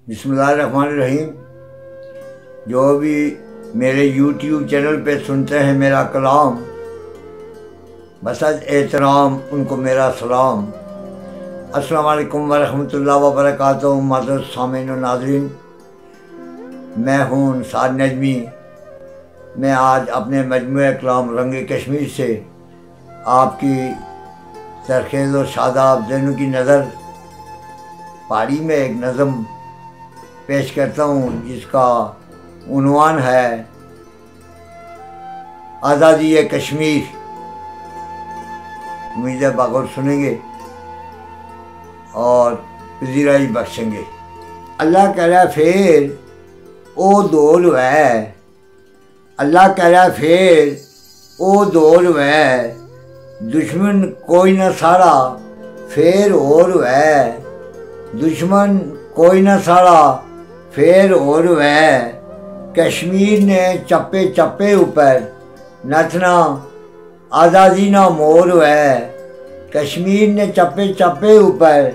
बिस्मिल्लाहिर्रहमानिर्रहीम। जो भी मेरे यूट्यूब चैनल पे सुनते हैं मेरा कलाम, बसद एहतराम उनको मेरा सलाम। अस्सलाम वालेकुम वरहमतुल्लाहि वबरकातुहू। माज़रत सामीन व नाज़रीन, मैं हूँ साद नजमी। मैं आज अपने मजमूए कलाम रंग कश्मीर से आपकी सरखेज़ व शादाब ज़हनों की नज़र पहाड़ी में एक नज़म पेश करता हूँ जिसका उन्वान है आज़ादी कश्मीर। उम्मीद है बागौर सुनेंगे और पजीराई बख्शेंगे। अल्लाह कह रहा फिर ओ दौर वै, अल्लाह कह रहा फिर ओ दौर वै, दुश्मन कोई न साड़ा फिर और वै, दुश्मन कोई न साड़ा फिर और वै, कश्मीर ने चप्पे चप्पे ऊपर नचना आज़ादी ना मोर वै, कश्मीर ने चप्पे चप्पे ऊपर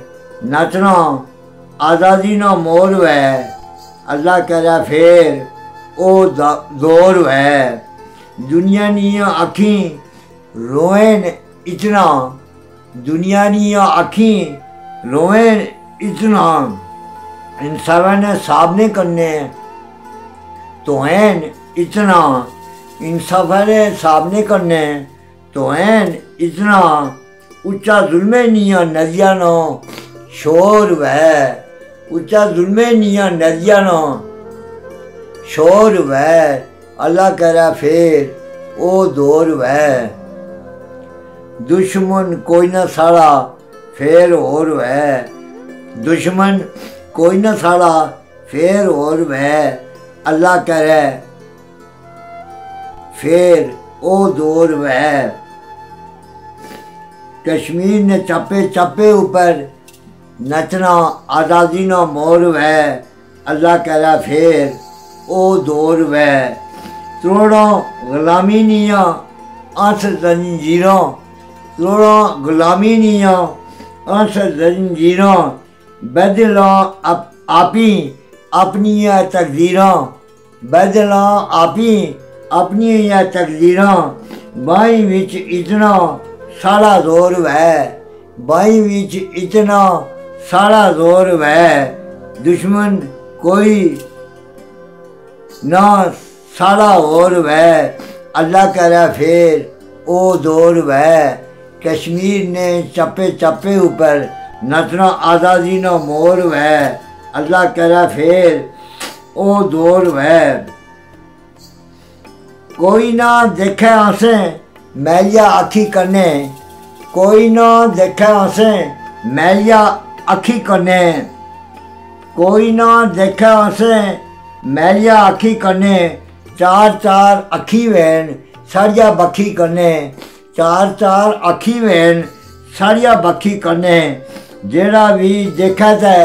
नचना आज़ादी ना मोर वै। अल्लाह कह रहा फिर ओ दौर वै, दुनिया निया अखी रोएन इतना, दुनिया निया अखी रोएन इतना, इंसाफ ने सामने करने तो हैं इतना, इंसाफ ने सामने करने तो हैं इतना, ऊंचा जुल्मे निया नदिया नो शोर वै, ऊंचा जुल्मे निया नदिया नो शोर वै। अल्लाह कह रहा फिर ओ दौर वै, दुश्मन कोई न साड़ा फिर और वै, दुश्मन कोई न साड़ा फिर और वै। अल्लाह कह रहा फिर ओ दौर वै, कश्मीर ने चप्पे चप्पे ऊपर नचना आज़ादी ना मोर वै। अल्लाह कह रहा फिर ओ दौर वै, करोड़ों गुलामी निया अंस जंजीरों, करोड़ों गुलामी निया अंस जंजीरों, बदला आपी अपनी तकदीरां, बदला आपी अपनी तकदीरां, बाई विच इतना साड़ा जोर वै, बाई विच इतना साड़ा जोर वै, दुश्मन कोई ना साड़ा और वै। अल्लाह कह रहा फिर ओ दौर वै, कश्मीर ने चप्पे चप्पे ऊपर नचना आज़ादी ना मोर वै। अल्लाह कह रहा फिर ओ दौर वै, कोई ना देखे आसे मैलिया आखी करने, कोई ना देखे आसे मैलिया आखी करने, कोई ना देखे आसे मैलिया आखी करने, चार चार अखी वैन साड़िया बखी करने, चार चार अखी वैन साड़िया बखी करने, जेड़ा भी देखा था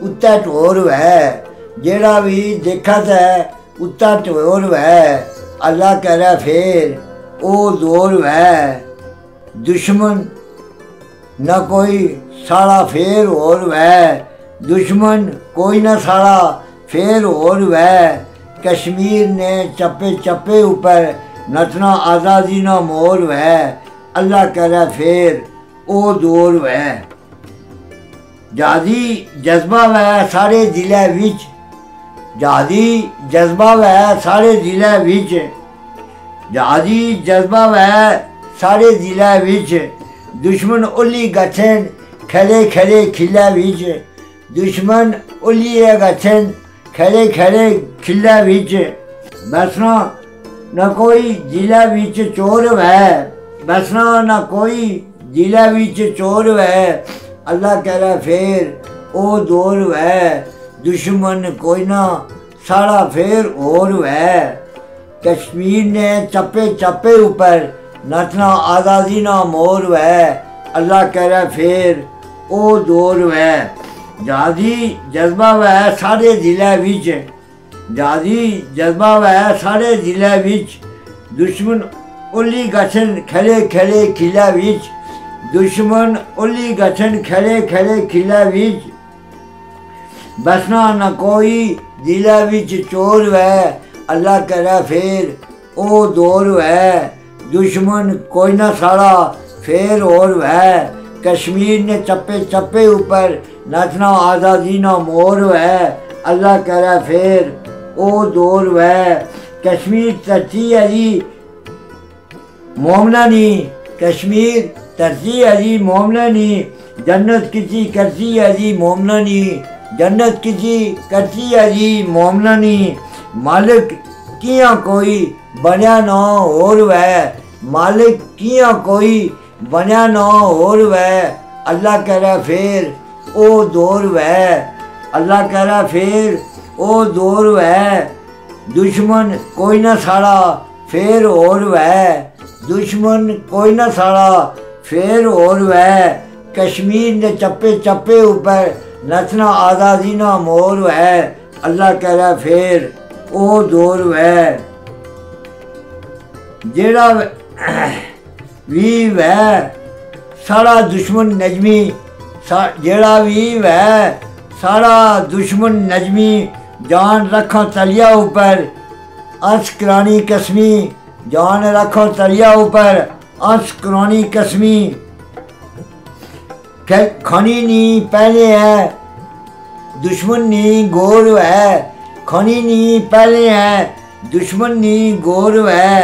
उत्ता टोर वै, जेड़ा भी देखा था उत्ता टोर वै। अल्लाह कह रहा फिर ओ दौर वै, दुश्मन न कोई साड़ा फिर और वै, दुश्मन कोई न साड़ा फिर और वै, कश्मीर ने चप्पे चप्पे ऊपर नचना आज़ादी ना मोर वै। अल्लाह कह रहा फिर ओ दौर वै, जादी जज्बा वै सारे दिलै विच, जादी जज्बा वै सारे दिलै विच, जादी जज्बा वै सारे दिलै विच, दुश्मन ओली गठन खड़े खड़े खिल्लै विच, दुश्मन ओली गठन खड़े खड़े खिल्लै विच, बसना न कोई जिला विच चोर वै, बसना न कोई जिला विच चोर वै। अल्लाह कह रहा फिर ओ दौर वै, दुश्मन कोई ना साड़ा फिर और वै, कश्मीर ने चप्पे चप्पे ऊपर नचना आज़ादी ना मोर वै। अल्लाह कह रहा फिर ओ दौर वै, जादी जज्बा वै सारे दिलै विच, जादी जज्बा वै सारे दिलै विच, दुश्मन ओली गठन खड़े खड़े खिल्लै विच, दुश्मन ओली गठन खड़े खड़े खिल्लै विच, بسنا نہ کوئی دلے وچ چور وے اللہ کرے پھر او دور وے دشمن کوئی نہ ساڑا پھر اور وے کشمیر نے چپے چپے اوپر نچنا آزادی نہ مور وے اللہ کرے پھر او دور وے کشمیر ترسی ہے جی مومنہ نہیں کشمیر ترسی ہے جی مومنہ نہیں جنت کسی کرسی ہے جی مومنہ نہیں جنت کسی کرسی ہے جی مومنہ نہیں مالک کیاں کوئی بنیا نہ اور وے مالک کیاں کوئی بنیا نہ اور وے اللہ کرے پھر او دور وے اللہ کرے پھر او دور وے دشمن کوئی نہ ساڑا پھر اور وے دشمن کوئی نہ ساڑا پھر اور وے کشمیر نے چپے چپے اوپر نچنا آزادی نہ مور وے اللہ کرے پھر او دور وے جیڑا وی وے سارا دشمن نجمی جیڑا وی وے سارا دشمن نجمی جان رکھا تلیا اوپر اس کرانی قسمی جان رکھا تلیا اوپر اس کرانی قسمی کھانی نہیں پہلے ہے دشمن نہیں گور ہے کھانی نہیں پہلے ہے دشمن نہیں گور ہے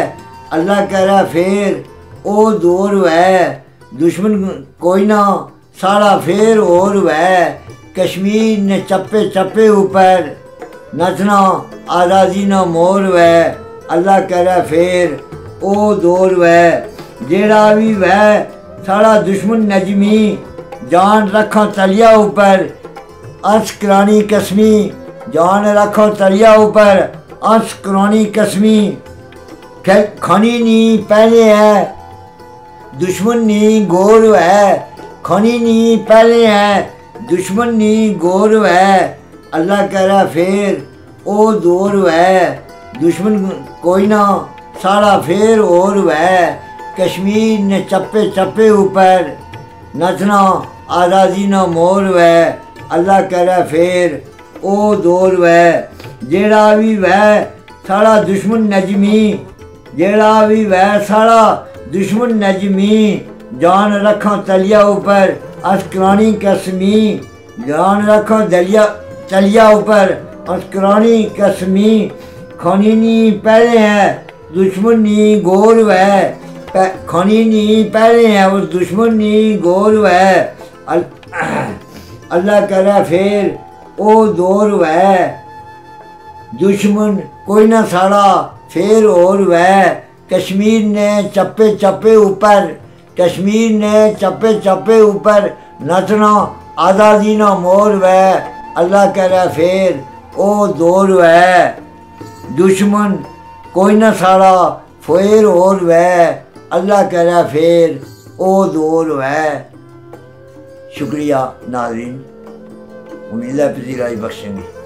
اللہ کرے پھر او دور ہے دشمن کوئی نہ ساڑا پھر اور ہے کشمیر نے چپے چپے اوپر نچنا آزادی نہ مور ہے اللہ کرے پھر او دور ہے جیڑا بھی ہے ساڑا دشمن نجمی جان رکھا تلیا اوپر اس کرانی قسمی جان رکھا تلیا اوپر اس کرانی قسمی کھانی نہیں پہلے ہے دشمن نہیں گور ہے کھانی نہیں پہلے ہے دشمن نہیں گور ہے اللہ کرے پھر او دور ہے دشمن کوئی نہ ساڑا پھر اور ہے کشمیر نے چپے چپے اوپر نچنا آزادی نہ مور ہے اللہ کرے پھر او دور ہے جیڑا بھی ہے ساڑا دشمن نجمی جیڑا بھی ہے ساڑا دشمن نجمی جان رکھا تلیا اوپر اسکرانی قسمی جان رکھا تلیا اوپر اسکرانی قسمی کھانی نہیں پہلے ہے دشمن نہیں گور ہے کھانی نہیں پہلے ہے اس دشمن نہیں گور ہے اللہ کرے پھر او دور ہے دشمن کوئی نہ ساڑا پھر اور ہے کشمیر نے چپے چپے اوپر کشمیر نے چپے چپے اوپر نچنا آزادی نہ مور ہے اللہ کرے پھر او دور ہے دشمن کوئی نہ ساڑا پھر اور ہے اللہ کرے پھر او دور ہے شکریہ ناظرین امید ہے پذیرائی بخشیں گے